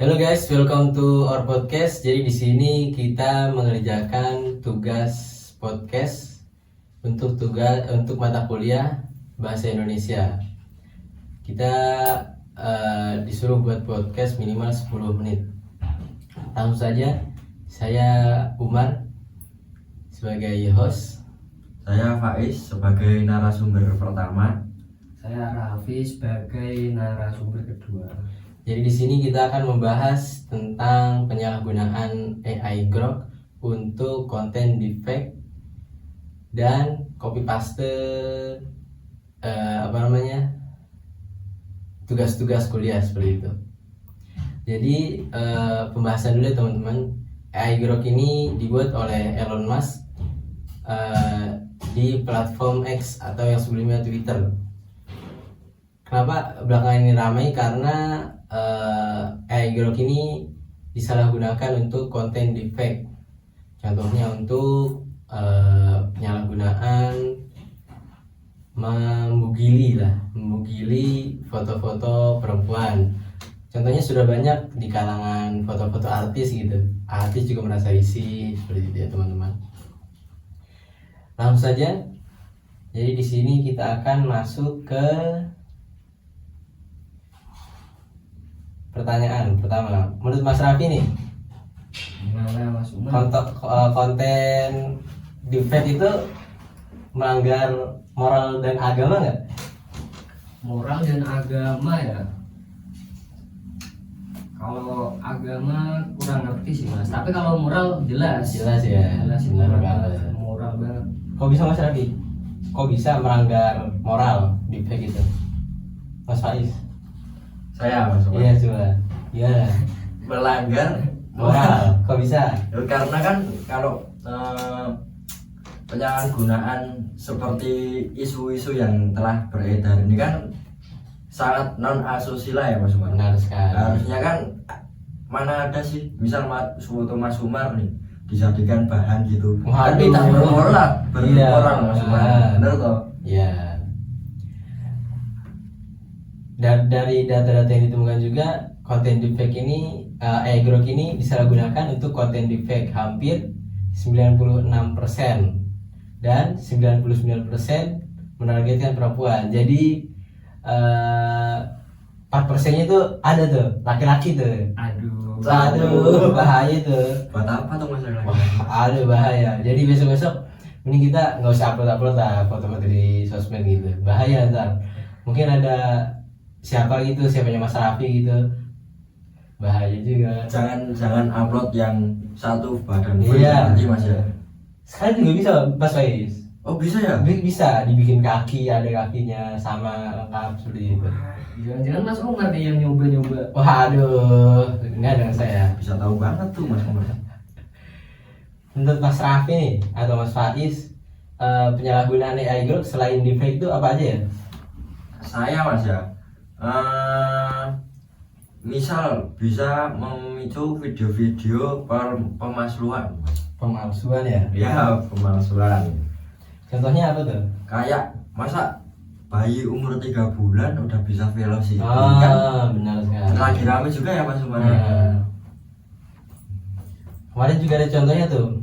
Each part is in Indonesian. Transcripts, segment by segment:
Halo guys, welcome to our podcast. Jadi di sini kita mengerjakan tugas podcast untuk mata kuliah bahasa Indonesia. Kita disuruh buat podcast minimal 10 menit. Langsung saja, saya Umar sebagai host. Saya Faiz sebagai narasumber pertama. Saya Raffi sebagai narasumber kedua. Jadi di sini kita akan membahas tentang penyalahgunaan AI Grok untuk konten deepfake dan copy paste tugas-tugas kuliah seperti itu. Jadi pembahasan dulu ya teman-teman. AI Grok ini dibuat oleh Elon Musk di platform X atau yang sebelumnya Twitter. Kenapa belakangan ini ramai? Karena AI Grok ini disalahgunakan untuk konten deepfake. Contohnya untuk penyalahgunaan membugili foto-foto perempuan. Contohnya sudah banyak di kalangan foto-foto artis gitu. Artis juga merasa risih seperti itu ya teman-teman. Langsung saja. Jadi di sini kita akan masuk ke pertanyaan pertama. Menurut Mas Raffi nih, Gimana Mas Umar? konten deepfake itu melanggar moral dan agama nggak? Moral dan agama ya. Kalau agama kurang ngerti sih Mas. Tapi kalau moral jelas. Jelas ya. Jelas itu Benar moral, banget. moral banget. Kok bisa Mas Raffi? Kok bisa melanggar moral deepfake itu? Mas Faiz? Saya Mas Umar. Iya coba. Iya. Melanggar Moral. Kok bisa? karena kan kalau penyalahgunaan seperti isu-isu yang telah beredar ini kan sangat non asusila ya Mas Umar. Benar sekali. Harusnya kan mana ada sih misal foto Mas Umar nih dijadikan bahan gitu. Waduh. Tapi tak bermoral, Iya. Mas Umar. Ah. Benar toh? Ya. Dan dari data-data yang ditemukan juga, konten deepfake ini, AI Grok ini disalahgunakan untuk konten deepfake hampir 96% dan 99% menargetkan perempuan. Jadi 4%-nya itu ada tuh laki-laki tuh. Aduh, bahaya tuh. Buat apa tuh Mas Umar? Wah, aduh bahaya. Jadi besok-besok mending kita nggak usah upload lah foto-foto di sosmed gitu. Bahaya ntar. Mungkin ada siapanya Mas Raffi gitu. Bahaya juga. Jangan upload yang satu badan full Iya. nanti Mas ya. Sekarang juga bisa Mas Faiz. Oh bisa ya? Bisa dibikin kaki, ada kakinya sama lengkap seperti itu. Jangan-jangan Mas Umar nih yang nyoba-nyoba. Waduh, enggak dengan saya. Bisa tahu banget tuh Mas Umar. Menurut Mas Raffi nih atau Mas Faiz, penyalahgunaan AI Grok selain deepfake itu apa aja ya? Saya Mas ya. Misal bisa memicu video-video pemalsuan. Pemalsuan ya? Ya, pemalsuan. Contohnya apa tuh? Kayak masa bayi umur 3 bulan udah bisa velocity kan? Benar sekali. Lagi rame juga ya Mas Umar. Nah, kemarin juga ada contohnya tuh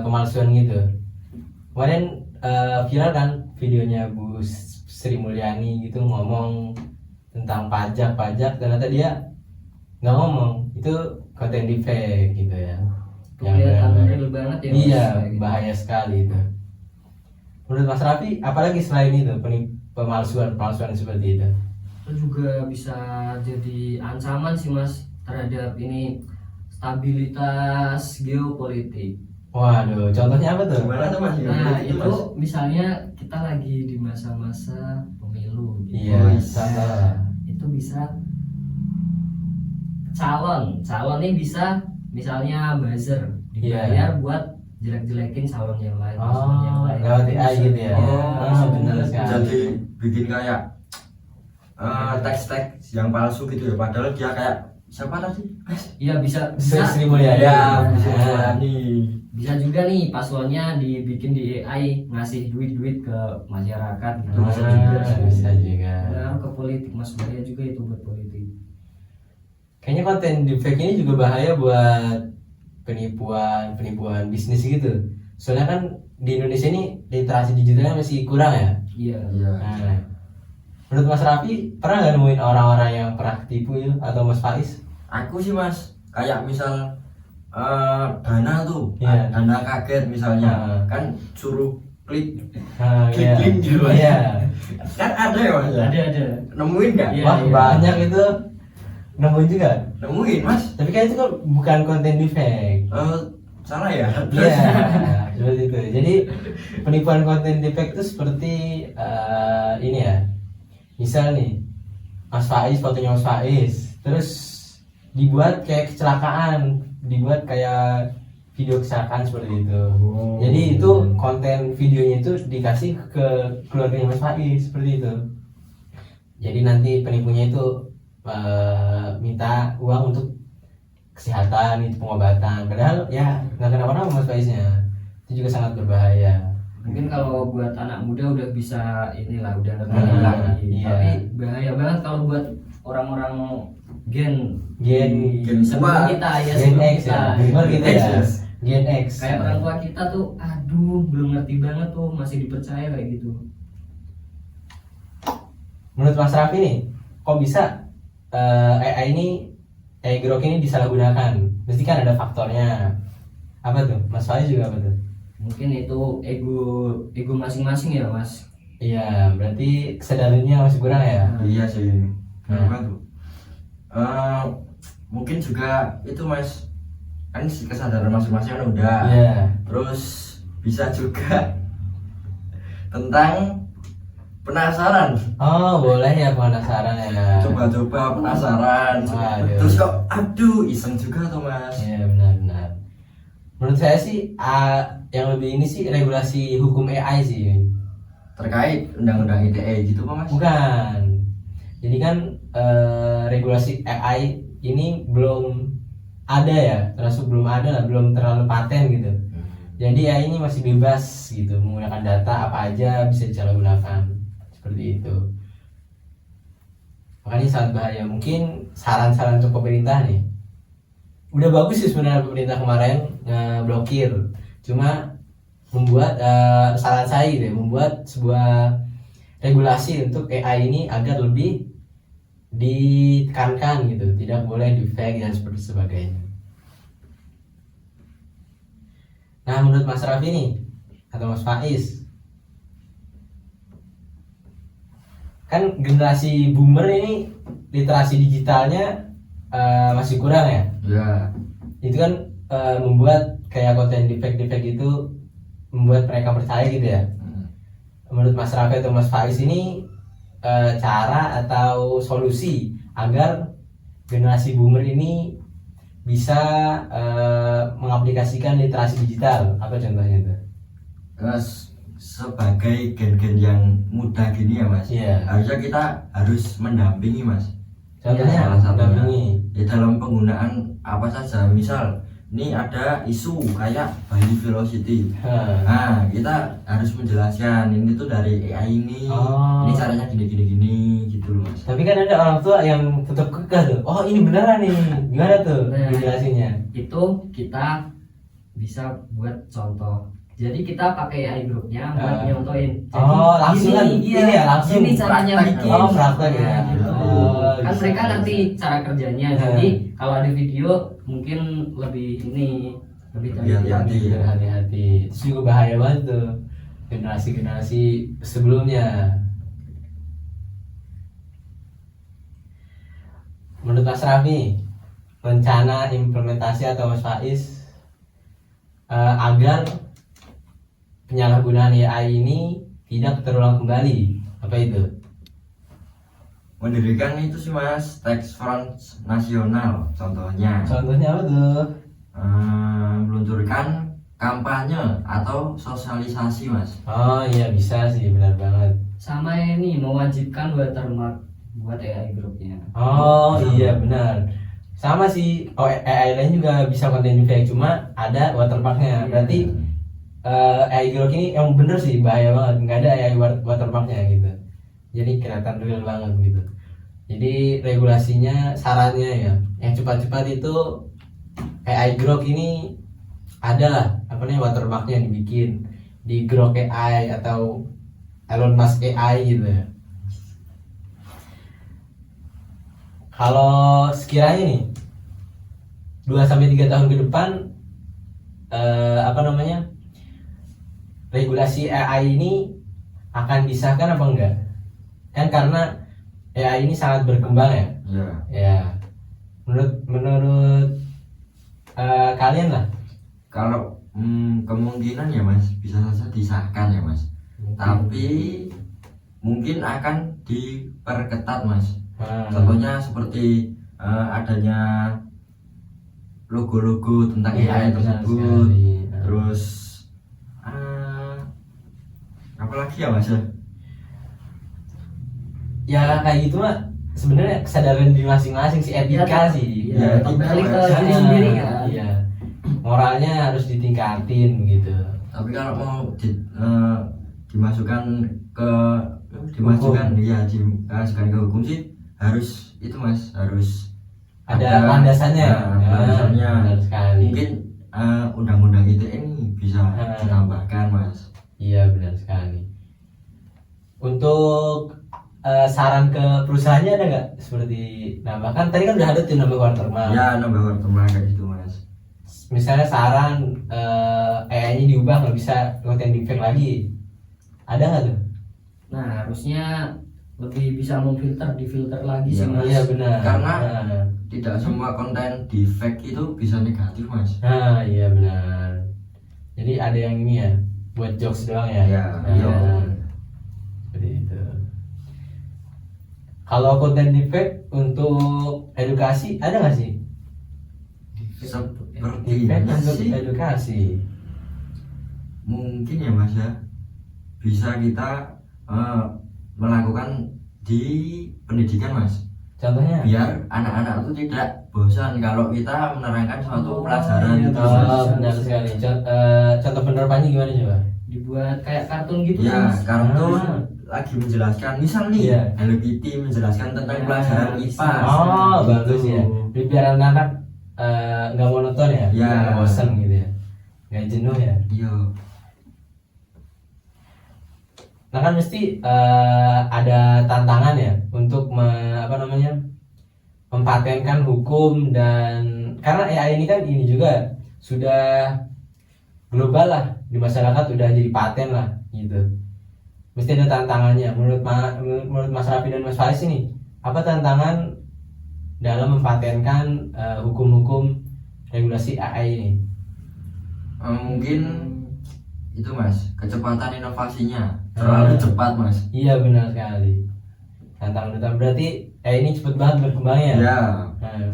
pemalsuan gitu. Kemarin viral kan videonya Bu Sri Mulyani gitu ngomong tentang pajak, ternyata dia nggak ngomong, itu konten deepfake gitu ya. Kelihatan real banget ya. Iya, Mas. bahaya sekali itu. Menurut Mas Raffi, apalagi selain itu pemalsuan seperti itu? Itu juga bisa jadi ancaman sih Mas terhadap ini stabilitas geopolitik. Waduh, contohnya apa tuh? Gimana tuh Mas? Nah Itu, itu Mas. misalnya kita lagi di masa-masa pemilu gitu. Iya, Nah, itu bisa calon ini bisa misalnya buzzer dibayar buat jelek-jelekin calon yang lain, pasangan yang lain. lewat AI gitu ya. Benar Benar sekali. Jadi bikin kayak teks-teks yang palsu gitu ya. Padahal dia kayak siapa tadi? Iya bisa Sri Mulyani. Ya, bisa Nah, Mulyani. bisa juga nih paslonnya dibikin di AI ngasih duit ke masyarakat gitu. Bisa juga. Bisa juga. Pengaruh ke politik Mas, bahaya juga itu buat politik. kayaknya konten deepfake ini juga bahaya buat penipuan bisnis gitu. Soalnya kan di Indonesia ini literasi digitalnya masih kurang ya. Iya. Iya. Nah, menurut Mas Raffi pernah nggak nemuin orang-orang yang pernah ketipu ya? Atau Mas Faiz? Aku sih mas, kayak misal dana tuh, Iya. dana kaget misalnya, kan suruh klik link gitu mas. Iya. Kan ada ya mas? Ada. Nemuin nggak? Iya. Wah banyak itu, nemuin juga. Nemuin mas. Tapi kan itu kan bukan konten deepfake. Salah ya? Iya, seperti itu. Jadi penipuan konten deepfake itu seperti ini ya. Misal nih, Mas Faiz, fotonya Mas Faiz, terus dibuat kayak kecelakaan, dibuat kayak video kecelakaan seperti itu. Jadi itu konten videonya itu dikasih ke keluarganya Mas Faiz seperti itu. Jadi nanti penipunya itu minta uang untuk kesehatan, itu pengobatan. Padahal ya nggak kenapa-napa Mas Faiznya. Itu juga sangat berbahaya. Mungkin kalau buat anak muda udah bisa inilah udah lebih Nah, lagi. iya. Tapi bahaya banget kalau buat orang-orang gen Gen sebelum tua. kita ya Gen sebelum X kita. ya, boomer gitu ya. X. Gen X. Kayak orang tua kita tuh aduh belum ngerti banget tuh masih dipercaya kayak gitu. Menurut Mas Raffi nih, kok bisa AI grok ini disalahgunakan? Mesti kan ada faktornya. Apa tuh? Mas Faiz juga apa tuh? Mungkin itu ego masing-masing ya mas. Iya, berarti kesadarannya masih kurang ya. Iya sih. Nah. Kenapa tuh? Mungkin juga itu mas, kan kesadaran masing-masing kan udah. Iya. Terus bisa juga tentang penasaran. Oh, boleh ya penasaran ya. Coba-coba penasaran. Waduh. Terus kok aduh iseng juga tuh mas. Iya benar-benar. Menurut saya sih yang lebih ini sih regulasi hukum AI sih. Terkait undang-undang ITE gitu pak mas? Bukan. Jadi kan regulasi AI ini belum ada ya, termasuk belum ada lah, belum terlalu paten gitu. Jadi AI ini masih bebas gitu, menggunakan data apa aja bisa disalahgunakan seperti itu. Makanya sangat bahaya. Mungkin saran-saran untuk pemerintah nih. Udah bagus sih sebenarnya pemerintah kemarin ngeblokir. Cuma membuat saran saya gitu ya, membuat sebuah regulasi untuk AI ini agar lebih ditekankan gitu, tidak boleh di fake dan seperti sebagainya. Nah menurut Mas Raffi nih atau Mas Faiz, kan generasi boomer ini literasi digitalnya masih kurang ya. Ya. Itu kan membuat kayak konten deepfake itu membuat mereka percaya gitu ya. Menurut Mas Raffi atau Mas Faiz ini cara atau solusi agar generasi boomer ini bisa mengaplikasikan literasi digital, apa contohnya itu? Sebagai gen-gen yang muda gini ya mas, Iya. harusnya kita harus mendampingi mas. Contohnya Salah satunya mendampingi. dalam penggunaan apa saja, misal ini ada isu kayak Bali Velocity. Nah, kita harus menjelaskan ini tuh dari AI ini. Oh. Ini caranya gini gitu loh mas. Tapi kan ada orang tua yang tetap kekeh tuh. Oh ini beneran nih. Gimana tuh Nah. dijelasinnya? Itu kita bisa buat contoh. Jadi kita pakai AI groupnya buat nyontohin. Jadi Oh, langsung kan iya, ini ya, langsung Gini caranya praktek. bikin. Oh, praktek ya. Nah, gitu. Oh, Kan bisa, mereka bisa. nanti cara kerjanya. Nah. Jadi kalau ada video mungkin lebih lebih hati-hati. Hati-hati. Itu juga bahaya banget tuh generasi-generasi sebelumnya. Menurut Mas Raffi, rencana implementasi atau Mas Faiz agar penyalahgunaan AI ini tidak terulang kembali, apa itu? Mendirikan itu sih mas, tax front nasional contohnya. Contohnya apa tuh? Meluncurkan kampanye atau sosialisasi mas. Oh iya bisa sih, benar banget. Sama ini mewajibkan watermark buat AI groupnya. Oh iya benar. Sama sih. Oh AI lain juga bisa konten deepfake, cuma ada watermarknya. Berarti AI grok ini yang bener sih bahaya banget. Nggak ada AI watermarknya gitu. Jadi kelihatan real banget gitu. Jadi regulasinya, sarannya ya, yang cepat-cepat itu AI Grok ini ada lah, apa namanya, watermarknya dibikin di Grok AI atau Elon Musk AI gitu ya. Kalau sekiranya nih 2 sampai 3 tahun ke depan, apa namanya, regulasi AI ini akan disahkan apa enggak? Kan karena AI ini sangat berkembang ya. Ya. Ya. Menurut kalian lah. Kalau kemungkinan ya Mas, bisa saja disahkan ya Mas. Tapi mungkin akan diperketat Mas. Contohnya seperti adanya logo-logo tentang AI tersebut. Terus apa lagi ya Mas? Ya kayak gitu mah sebenarnya kesadaran diri masing-masing sih, etika sih. Ya, etika, balik ke Mas. diri sendiri kan. Iya. Moralnya harus ditingkatin gitu. Tapi kalau mau dimasukkan ke dimasukkan ke hukum sih harus itu Mas, harus Ada landasannya. landasannya. Benar sekali. Mungkin undang-undang ITE ini bisa ditambahkan Mas. Iya benar sekali. Untuk saran ke perusahaannya ada nggak seperti nambahkan? Tadi kan udah ada tuh nambah watermark. Ya, nambah watermark kayak gitu Mas. Misalnya saran AI-nya diubah nggak bisa konten defect lagi, ada nggak tuh? Nah, harusnya lebih bisa memfilter, difilter lagi Iya, sih Mas. Iya benar. Karena tidak semua konten defect itu bisa negatif Mas. Iya benar. Jadi ada yang ini ya, buat jokes doang ya. Iya, iya. Seperti itu. Kalau konten defect untuk edukasi ada nggak sih? Seperti Defect untuk sih edukasi. mungkin ya Mas ya, bisa kita melakukan di pendidikan Mas. Contohnya? Biar anak-anak itu tidak bosan kalau kita menerangkan suatu pelajaran iya, gitu bisa, Mas. bisa. Benar sekali. Contoh penerapannya gimana coba? Dibuat kayak kartun gitu Ya, Mas. kartun lagi menjelaskan, misal nih Iya. Hello Kitty menjelaskan tentang Ya, pelajaran bisa. IPA. Oh, Gitu. bagus ya. Biar anak-anak nggak monoton ya, Ya. nggak bosan gitu ya, nggak jenuh ya. Iya. Nah kan mesti ada tantangan ya untuk apa namanya, mempatenkan hukum, dan karena AI ini kan ini juga sudah global lah, di masyarakat udah jadi paten lah gitu. Mesti ada tantangannya. Menurut Mas Raffi dan Mas Faris ini, apa tantangan dalam mempatenkan hukum-hukum regulasi AI ini? Mungkin itu Mas, kecepatan inovasinya terlalu cepat Mas. Iya benar sekali. Tantangan utama berarti ini cepet banget berkembangnya. Ya, Nah,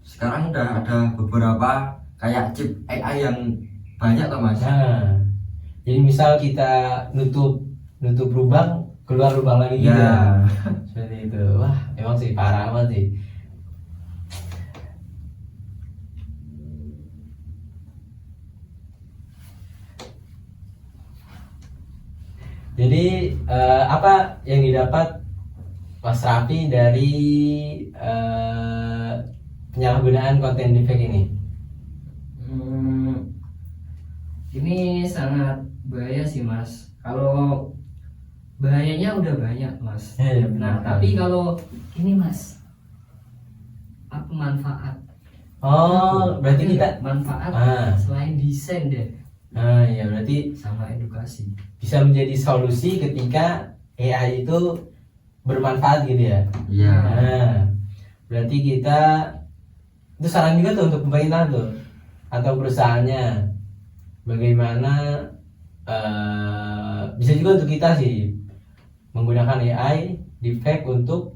sekarang udah ada beberapa kayak chip AI yang banyak loh Mas. nah, jadi misal kita nutup lubang, keluar lubang lagi gitu. Ya. Seperti itu. Wah, emang sih parah banget sih. Jadi apa yang didapat Mas Raffi dari penyalahgunaan konten defect ini? Ini sangat bahaya sih Mas. Kalau bahayanya udah banyak Mas. Iya, Nah, tapi kalau ini Mas, apa manfaat? Oh, berarti kita manfaat selain desain deh, iya berarti sama edukasi. bisa menjadi solusi ketika AI itu bermanfaat gitu ya. Iya. Nah, berarti kita itu saran juga tuh untuk pemerintah tuh atau perusahaannya, bagaimana bisa juga untuk kita sih menggunakan AI defect untuk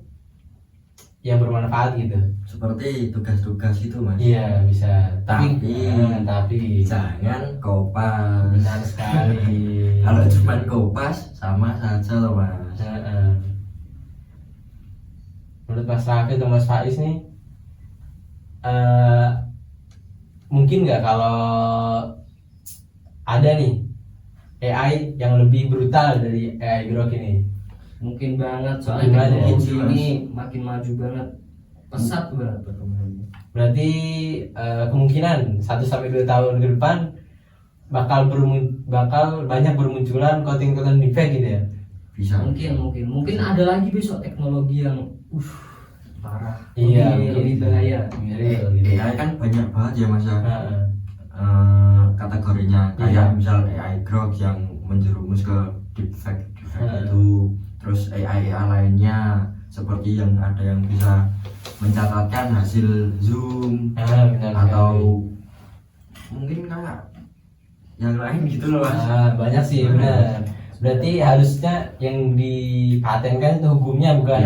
yang bermanfaat gitu. Seperti tugas-tugas itu Mas. Iya bisa. Tapi Tapi jangan kopas. benar sekali. Kalau cuma kopas sama saja loh Mas. Menurut Mas Raffi atau Mas Faiz nih, mungkin nggak kalau ada nih AI yang lebih brutal dari AI Grok ini? Mungkin banget Mungkin soalnya banget ya. teknologi Mungkin, ini makin maju banget, pesat banget perkembangannya. Berarti kemungkinan 1 sampai 2 tahun ke depan bakal banyak bermunculan konten-konten deepfake gitu ya. Bisa. Mungkin ada lagi besok teknologi yang parah, Iya, lebih bahaya. AI kan banyak banget ya mas ya. Heeh. Kategorinya kayak Iya. misal AI Grok yang menjerumus ke deepfake itu, terus AI lainnya seperti yang ada yang bisa mencatatkan hasil zoom Benar atau mungkin kayak yang lain gitu loh mas. banyak sih benar. Berarti harusnya yang dipatenkan itu hukumnya bukan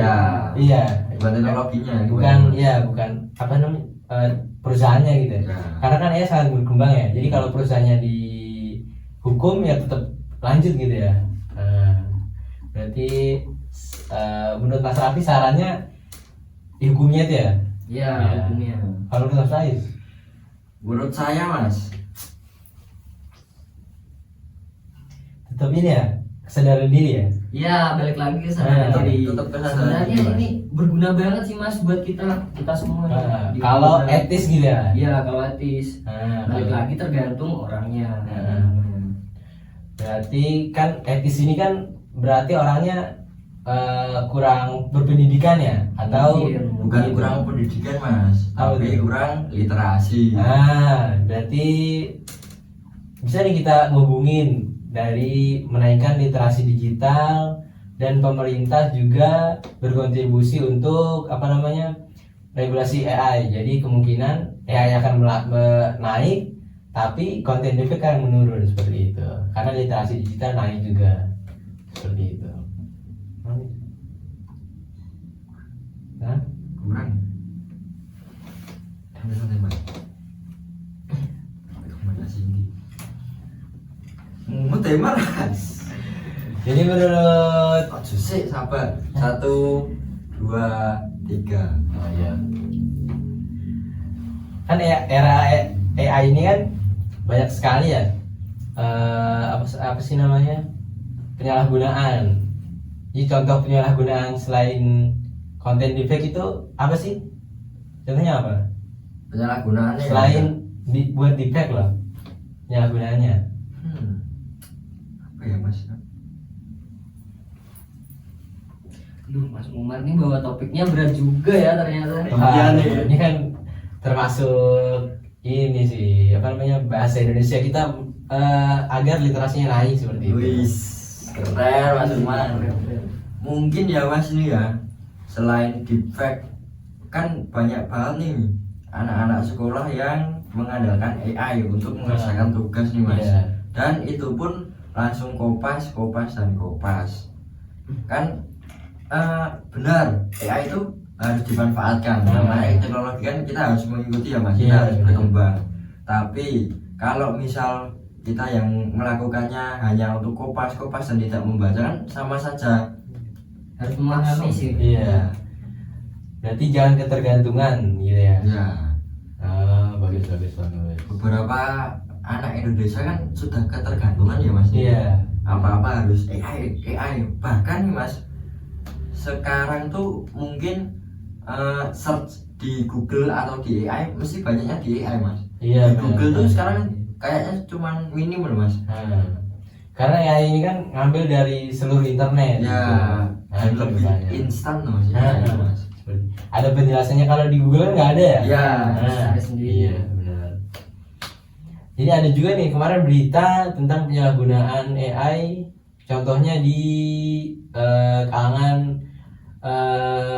Iya. Bukan teknologinya, bukan apa namanya perusahaannya gitu. Ya. Karena kan ya sangat berkembang ya. Jadi kalau perusahaannya dihukum ya tetap lanjut gitu ya. Berarti menurut Mas Raffi sarannya dihukumnya itu ya. Iya, hukumnya. Kalau menurut Mas Rais? Menurut saya mas, Tetap ini ya, kesadaran diri ya. Ya, balik lagi ke sana tadi. tetap kesadaran Sebenarnya diri, Mas. ini berguna banget sih mas buat kita semua. Kalau etis gitu ya. Iya, kalau etis. Balik kalau- lagi tergantung orangnya. Berarti kan etis ini kan berarti orangnya kurang berpendidikan ya, atau Mungkin. bukan gitu. kurang pendidikan mas, Apa tapi itu? kurang literasi. Berarti bisa nih kita ngubungin dari menaikkan literasi digital, dan pemerintah juga berkontribusi untuk apa namanya regulasi AI. Jadi kemungkinan AI akan naik, tapi konten deepfake akan menurun seperti itu. Karena literasi digital naik juga seperti itu. Hah? Kurang. Santai mas. Rekomendasi ini. Mumet ya mas. Jadi menurut Ojo sih sabar. 1, 2, 3. oh iya. Kan era AI ini kan banyak sekali ya apa sih namanya penyalahgunaan. Jadi contoh penyalahgunaan selain konten deepfake itu apa sih? Contohnya apa? Penyalahgunaannya Selain buat deepfake loh, penyalahgunaannya. Apa ya mas? Aduh, Mas Umar nih bawa topiknya berat juga ya ternyata. Iya nih. Ini kan termasuk ini sih apa namanya bahasa Indonesia kita agar literasinya naik seperti itu. Wis, keren mas Umar. Mungkin ya mas ini ya, selain deepfake kan banyak banget nih anak-anak sekolah yang mengandalkan AI untuk mengerjakan tugas nih mas. Iya. Dan itu pun langsung kopas kan. Benar, AI itu harus dimanfaatkan. Namanya teknologi kan kita harus mengikuti ya mas, kita Iya, harus benar. berkembang. Tapi kalau misal kita yang melakukannya hanya untuk kopas dan tidak membaca kan sama saja. Harus memahami sih. Iya. Berarti jangan ketergantungan gitu ya. Ya, Bagus. beberapa anak Indonesia kan sudah ketergantungan ya mas. Iya. Apa-apa harus AI. Bahkan nih mas, sekarang tuh mungkin search di Google atau di AI mesti banyaknya di AI mas. Iya. Di Google benar. tuh sekarang kayaknya cuman minim loh mas. Karena AI ini kan ngambil dari seluruh internet. Ya, dan itu lebih banyak. instan loh mas. Nah, Ya, mas. Ada penjelasannya kalau di Google kan nggak ada ya? Ya, ada sendiri. Iya benar. Jadi ada juga nih kemarin berita tentang penyalahgunaan AI, contohnya di kalangan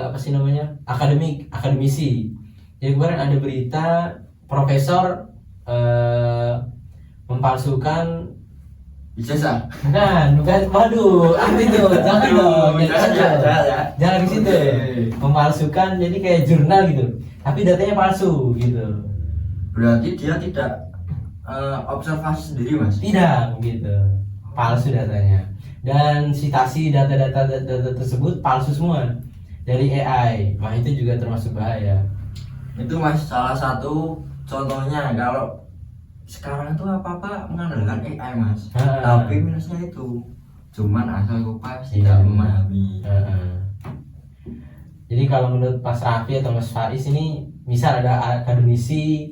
apa sih namanya akademisi. Jadi kemarin ada berita profesor memalsukan ijazah. bukan, waduh, apa itu? Jangan dong, jangan di situ. Memalsukan jadi kayak jurnal gitu, tapi datanya palsu gitu. Berarti dia tidak observasi sendiri mas. Tidak gitu, palsu datanya. Dan citasi data tersebut palsu semua dari AI. Nah itu juga termasuk bahaya. Itu mas salah satu contohnya. Kalau sekarang tuh apa-apa mengandalkan AI mas. Tapi minusnya itu cuman asal kopas Iya. tidak memahami. Jadi kalau menurut Mas Raffi atau Mas Faiz ini, misal ada akademisi,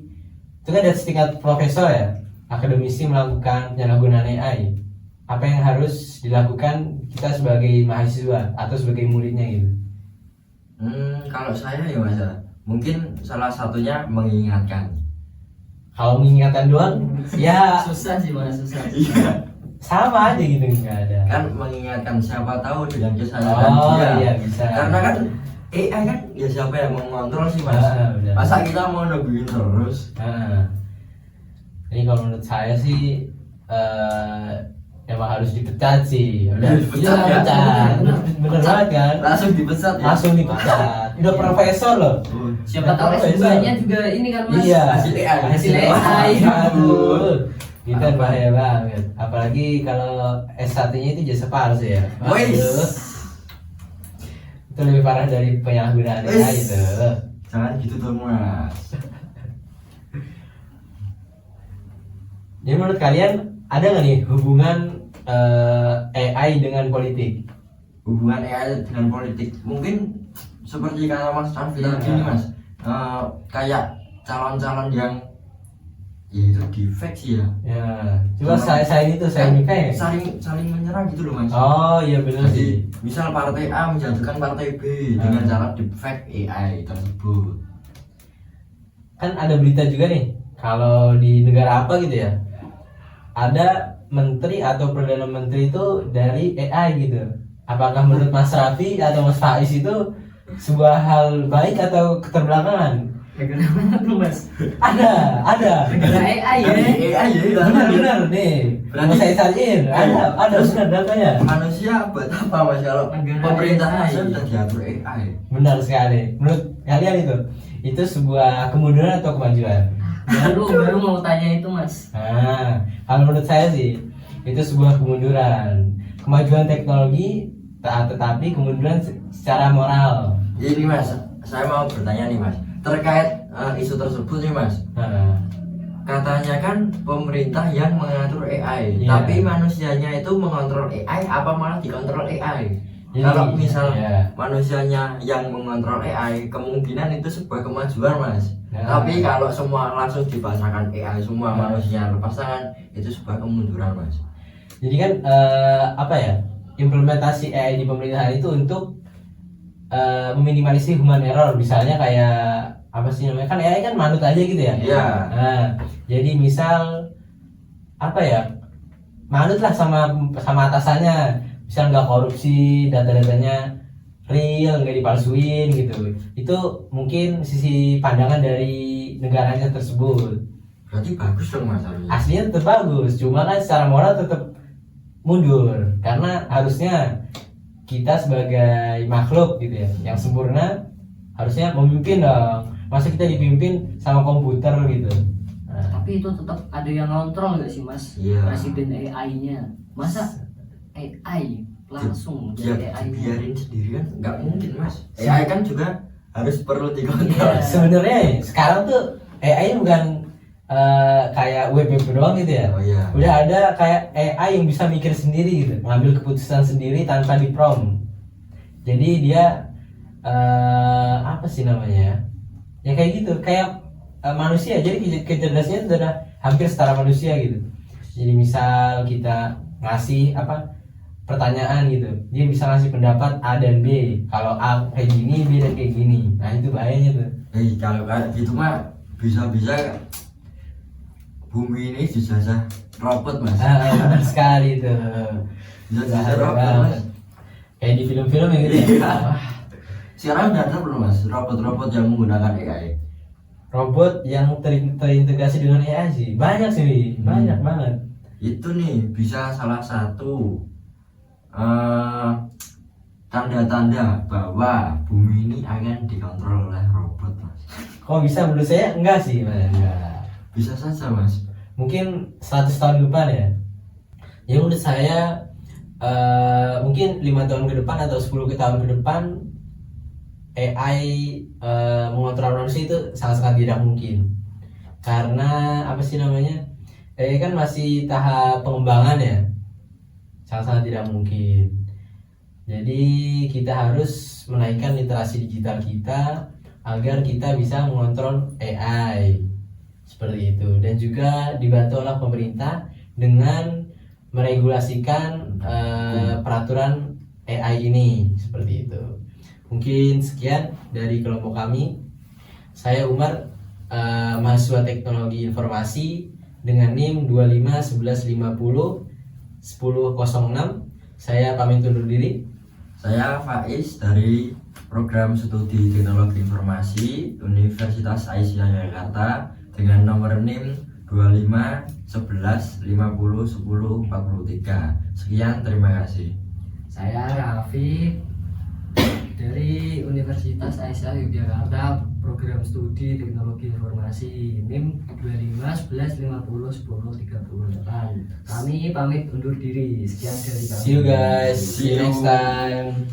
itu kan dari setingkat profesor ya, akademisi melakukan penyalahgunaan AI, apa yang harus dilakukan kita sebagai mahasiswa atau sebagai muridnya gitu? Kalau saya ya mas, mungkin salah satunya mengingatkan. Kalau mengingatkan doang, ya Susah sih Mas, susah. Iya. sama aja gitu, nggak ada. Kan mengingatkan, siapa tahu dengan kesalahan Oh dia. iya bisa. Karena kan AI kan ya siapa yang mau mengontrol sih mas? Benar. Masa kita mau nungguin terus? Jadi kalau menurut saya sih emang harus dipecat sih. Udah, Dipecat ya? pecat. Bener banget kan? Langsung dipecat ya? Langsung dipecat. Udah profesor loh. Siapa tahu Profesor. S2-nya juga ini kan Mas. Iya. Hasil AI. Hasil AI. Aduh. Itu kan bahaya banget. Apalagi kalau S1-nya itu jasa palsu ya. Wih. Waduh. Itu lebih parah dari penyalahgunaan Wih. AI itu. Jangan gitu tuh mas. Jadi menurut kalian ada nggak nih hubungan AI dengan politik? Hubungan AI dengan politik mungkin seperti kata Mas Raffi Iya. tadi nih mas. Kayak calon-calon yang ya itu defect sih ya. Ya, coba Sama- saya itu saya Kan kayak. saling menyerang gitu loh mas. Oh iya benar sih. Jadi misal partai A menjatuhkan partai B dengan cara defect AI tersebut. Kan ada berita juga nih, kalau di negara apa gitu ya, ada menteri atau perdana menteri itu dari AI gitu. Apakah menurut Mas Raffi atau Mas Faiz itu sebuah hal baik atau keterbelakangan? Negara mana tuh Mas? Ada. Negara AI ya. AI ya. Benar nih. Mau Berarti- saya cariin. Ada benar datanya. Manusia buat apa mas kalau Negara pemerintahan AI. sudah diatur AI? Benar sekali. Menurut kalian itu sebuah kemunduran atau kemajuan? Baru mau tanya itu Mas. Nah, kalau menurut saya sih itu sebuah kemunduran, kemajuan teknologi, tetapi kemunduran secara moral. Ini mas, saya mau bertanya nih mas, terkait isu tersebut nih mas. Nah, Katanya kan pemerintah yang mengatur AI, Iya. tapi manusianya itu mengontrol AI apa malah dikontrol AI? Jadi, Kalau misal iya. manusianya yang mengontrol AI, kemungkinan itu sebuah kemajuan mas. Ya. Tapi kalau semua langsung dipasangkan AI, semua Ya. manusia lepas tangan, itu sebuah kemunduran mas. Jadi kan apa ya, implementasi AI di pemerintahan itu untuk meminimalisir human error, misalnya kayak apa sih namanya, kan AI kan manut aja gitu ya. Iya. Nah, jadi misal apa ya, manut lah sama atasannya, misal nggak korupsi, data-datanya real, nggak dipalsuin gitu. Itu mungkin sisi pandangan dari negaranya tersebut. Berarti bagus dong mas harusnya. Aslinya tetap bagus, cuma kan secara moral tetap mundur, karena harusnya kita sebagai makhluk gitu ya yang sempurna harusnya memimpin dong. Masa kita dipimpin sama komputer gitu. Nah, Tapi itu tetap ada yang ngontrol nggak sih Mas? Iya. Presiden AI-nya. Masa AI langsung Ya dari AI-nya? biarin sendiri kan nggak mungkin mas. AI kan juga harus perlu dikontrol. Iya. sebenarnya sekarang tuh AI bukan kayak web doang gitu ya. Oh iya. Udah ada kayak AI yang bisa mikir sendiri gitu, ngambil keputusan sendiri tanpa di prompt. Jadi dia apa sih namanya? Ya kayak gitu, kayak manusia. Jadi kecerdasannya itu udah hampir setara manusia gitu. Jadi misal kita ngasih pertanyaan gitu, dia bisa ngasih pendapat A dan B. Kalau A kayak gini, B dan kayak gini. Nah itu bahayanya tuh. Kalau kayak gitu mah bisa-bisa bumi ini dijajah robot mas. Benar sekali tuh. Dijajah Bahaya robot mas. banget. Kayak di film-film ya gitu ya. Iya. Wah, Sekarang udah ada belum mas robot-robot yang menggunakan AI? robot yang terintegrasi dengan AI sih banyak sih, banyak banget. Itu nih bisa salah satu tanda-tanda bahwa bumi ini akan dikontrol oleh robot mas. Kok bisa? Menurut saya enggak sih, Mas. Enggak. Bisa saja mas. Mungkin 100 tahun ke depan ya. Ya menurut saya mungkin 5 tahun ke depan atau 10 tahun ke depan AI mengontrol manusia itu sangat-sangat tidak mungkin. Karena apa sih namanya? AI kan masih tahap pengembangan ya. sangat-sangat tidak mungkin. Jadi kita harus menaikkan literasi digital kita agar kita bisa mengontrol AI seperti itu, dan juga dibantu oleh pemerintah dengan meregulasikan peraturan AI ini seperti itu. Mungkin sekian dari kelompok kami. Saya Umar, mahasiswa Teknologi Informasi dengan NIM 2511501006. Saya pamit undur diri. Saya Faiz dari Program Studi Teknologi Informasi Universitas Aisyah Yogyakarta dengan nomor NIM 2511501043. Sekian, terima kasih. Saya Raffi dari Universitas Aisyah Yogyakarta, Program Studi Teknologi Informasi NIM 2511501038. Kami pamit undur diri. Sekian dari kami. See you guys. See you next time.